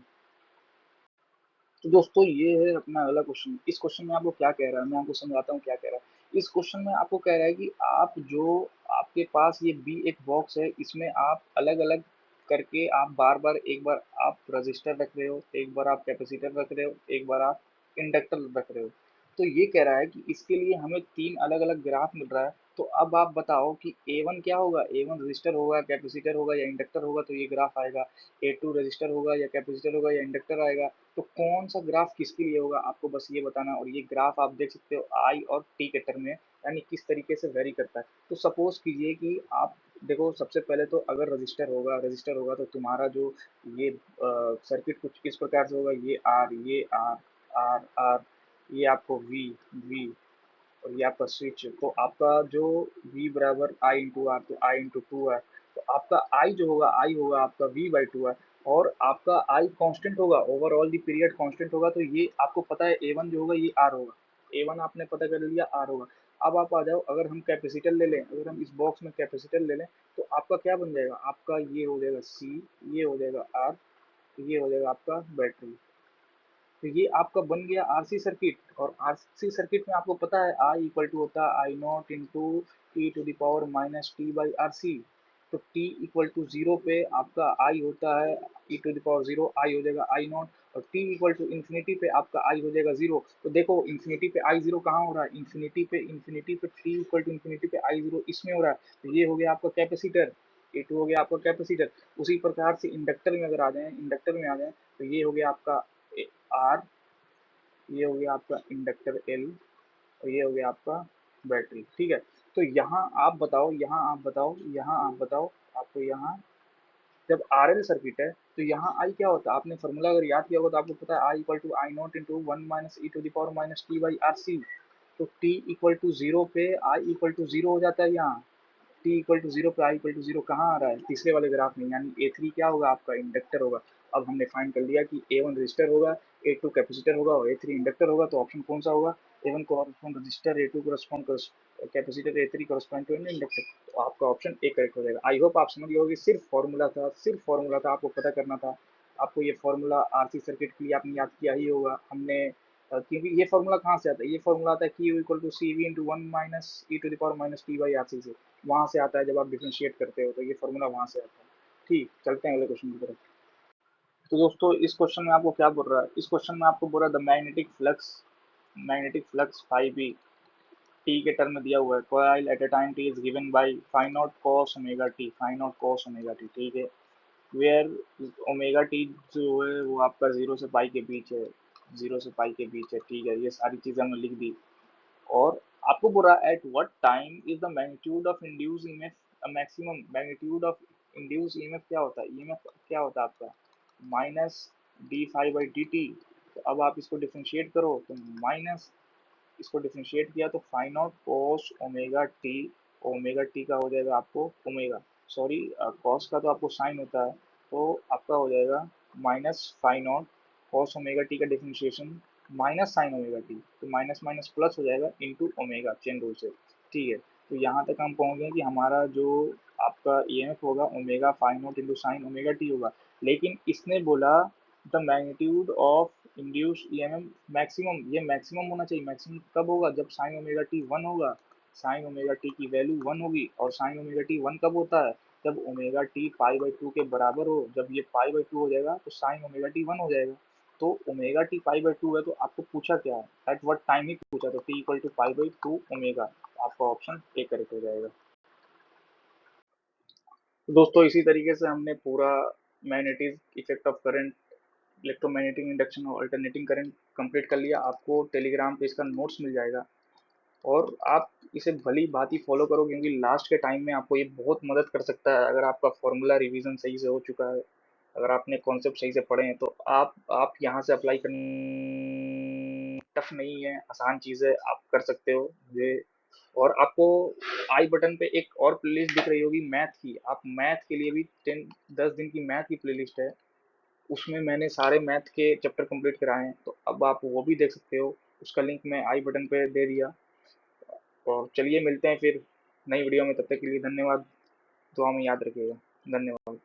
तो दोस्तों ये है अपना अगला क्वेश्चन। इस क्वेश्चन में आपको क्या कह रहा है, मैं आपको समझाता हूँ क्या कह रहा है। इस क्वेश्चन में आपको कह रहा है कि आप जो आपके पास ये बी एक बॉक्स है, इसमें आप अलग अलग करके आप बार बार, एक बार आप रजिस्टर रख रहे हो, एक बार आप कैपेसिटर रख रहे हो, एक बार आप इंडक्टर रख रहे हो। तो ये कह रहा है कि इसके लिए हमें तीन अलग अलग ग्राफ मिल रहा है। तो अब आप बताओ कि ए वन क्या होगा, ए वन रजिस्टर होगा, कैपेसिटर होगा या इंडक्टर होगा, तो ये ग्राफ आएगा। ए टू रजिस्टर होगा या कैपेसिटर होगा या इंडक्टर आएगा। तो कौन सा ग्राफ किसके लिए होगा, आपको बस ये बताना है। और ये ग्राफ आप देख सकते हो आई और टी के टर्म में, यानी किस तरीके से वेरी करता है। तो सपोज कीजिए कि आप देखो, सबसे पहले तो अगर रजिस्टर होगा तो तुम्हारा जो ये सर्किट कुछ इस प्रकार से होगा, ये आर, आर आर, ये आपको वी, वी, और ये आपका स्विच। तो आपका जो v बराबर आई इंटू आर, तो आई इंटू टू है। तो आपका आई जो होगा, आई होगा आपका v/2 है। और आपका आई कांस्टेंट होगा, ओवरऑल दी पीरियड कांस्टेंट होगा। तो ये आपको पता है A1 जो होगा ये R होगा, A1 आपने पता कर लिया, R होगा। अब आप आ जाओ, अगर हम कैपेसिटर ले लें, अगर हम इस बॉक्स में कैपेसिटर ले लें, तो आपका क्या बन जाएगा, आपका ये हो जाएगा C, ये हो जाएगा R, ये हो जाएगा आपका बैटरी। तो ये आपका बन गया आरसी सर्किट। और आरसी सर्किट में आपको पता है आई इक्वल टू होता है I naught into t to the power minus T by R C. तो टी इक्वल टू जीरो पे आपका आई होता है ई टू दावर जीरो, आई हो जाएगा आई नॉट। और टी इक्वल टू इन्फिनिटी पे आपका आई हो जाएगा जीरो। तो देखो इन्फिनिटी पे आई जीरो कहाँ हो रहा है, इन्फिनिटी पे टी इक्वल टू इन्फिनिटी पे आई जीरो इसमें हो रहा है। तो ये हो गया आपका कैपेसिटर, ए टू हो गया आपका कैपेसिटर। उसी प्रकार से इंडक्टर में अगर आ जाए, इंडक्टर में आ जाए, तो ये हो गया आपका आर, ये हो गया आपका इंडक्टर एल, और ये हो गया आपका बैटरी। ठीक है। तो यहाँ आप बताओ, आपको यहाँ जब आर एल सर्किट है, तो यहाँ आई क्या होता है, आपने फॉर्मूला अगर याद किया होगा तो आपको पता है I equal to I naught into one minus E to the power minus T by R C. तो टी इक्वल टू जीरो पे आई इक्वल टू जीरो हो जाता है यहाँ। टी इक्वल टू जीरो पे आई इक्वल टू जीरो कहाँ आ रहा है, तीसरे वाले ग्राफ में, यानी ए थ्री क्या होगा आपका, इंडक्टर होगा। अब हमने फाइंड कर लिया कि ए वन रजिस्टर होगा, ए टू कैपेसिटर होगा और ए थ्री इंडक्टर होगा। तो ऑप्शन कौन सा होगा, A one correspond resistor, A two correspond capacitor, A three correspond to inductor. तो आपका ऑप्शन ए करेक्ट हो जाएगा। आई होप आप समझ गए होगे, सिर्फ फॉर्मूला था, आपको पता करना था। आपको ये फॉर्मूला आरसी सर्किट के लिए आपने याद किया ही होगा। हमने क्योंकि ये फॉर्मूला कहाँ से आता है, ये फॉर्मूला आता है Q equal to C V into one minus E to the power minus T by R C से, वहाँ से आता है। जब आप डिफ्रेंशिएट करते हो तो ये फॉर्मूला वहाँ से आता है। ठीक, चलते हैं अगले क्वेश्चन की तरफ। तो दोस्तों इस क्वेश्चन में आपको क्या बोल रहा है, इस क्वेश्चन में आपको बोल रहा है the magnetic flux phi B T के टर्म में दिया हुआ है, coil at a time T is given by phi naught cos omega T, phi naught cos omega T. ठीक है, वेयर ओमेगा टी जो है वो आपका जीरो से पाई के बीच है, जीरो से पाई के बीच है। ठीक है, ये सारी चीज़ें हमने लिख दी। और आपको बोल रहा है at what time is the magnitude of induce EMF maximum, magnitude of induce EMF क्या होता है, ईएमएफ क्या होता है आपका minus D phi by D T. तो अब आप इसको डिफ्रेंशिएट करो, तो माइनस, इसको डिफ्रेंशिएट किया तो phi naught cos omega T का हो जाएगा आपको ओमेगा, सॉरी कॉस का तो आपको साइन होता है, तो आपका हो जाएगा minus phi naught cos omega T का differentiation minus sine omega t, तो माइनस माइनस प्लस हो जाएगा इनटू ओमेगा चेन रूल से। ठीक है, तो यहाँ तक हम पहुँच गए कि हमारा जो आपका ईएमएफ होगा omega phi naught into sine omega T होगा। लेकिन इसने बोला the magnitude of induce EMF maximum, ये मैक्सिमम होना चाहिए। मैक्सिमम कब होगा? जब साइन ओमेगा टी वन होगा, साइन ओमेगा टी की वैल्यू वन होगी। और साइन ओमेगा टी वन कब होता है? जब omega T pi by to के बराबर हो। जब ये पाई बाई टू हो जाएगा तो साइन ओमेगा टी वन हो जाएगा। तो omega T pi by to है, तो आपको पूछा क्या है? एट व्हाट टाइम ही पूछा, तो T equal to pi by two omega. आपका ऑप्शन ए करेक्ट हो जाएगा। तो दोस्तों इसी तरीके से हमने पूरा magnetic effect of current, electromagnetic induction और अल्टरनेटिंग करंट कंप्लीट कर लिया। आपको टेलीग्राम पे इसका नोट्स मिल जाएगा और आप इसे भली भांति फॉलो करो, क्योंकि लास्ट के टाइम में आपको ये बहुत मदद कर सकता है। अगर आपका फॉर्मूला रिवीजन सही से हो चुका है, अगर आपने कॉन्सेप्ट सही से पढ़े हैं, तो आप यहाँ से अप्लाई करना टफ नहीं है, आसान चीज़ है, आप कर सकते हो। मुझे और आपको आई बटन पे एक और प्लेलिस्ट दिख रही होगी मैथ की। आप मैथ के लिए भी 10 दिन की मैथ की प्लेलिस्ट है, उसमें मैंने सारे मैथ के चैप्टर कंप्लीट कराए हैं, तो अब आप वो भी देख सकते हो। उसका लिंक मैं आई बटन पे दे दिया। और चलिए मिलते हैं फिर नई वीडियो में, तब तक के लिए धन्यवाद। दुआ में याद रखिएगा। धन्यवाद।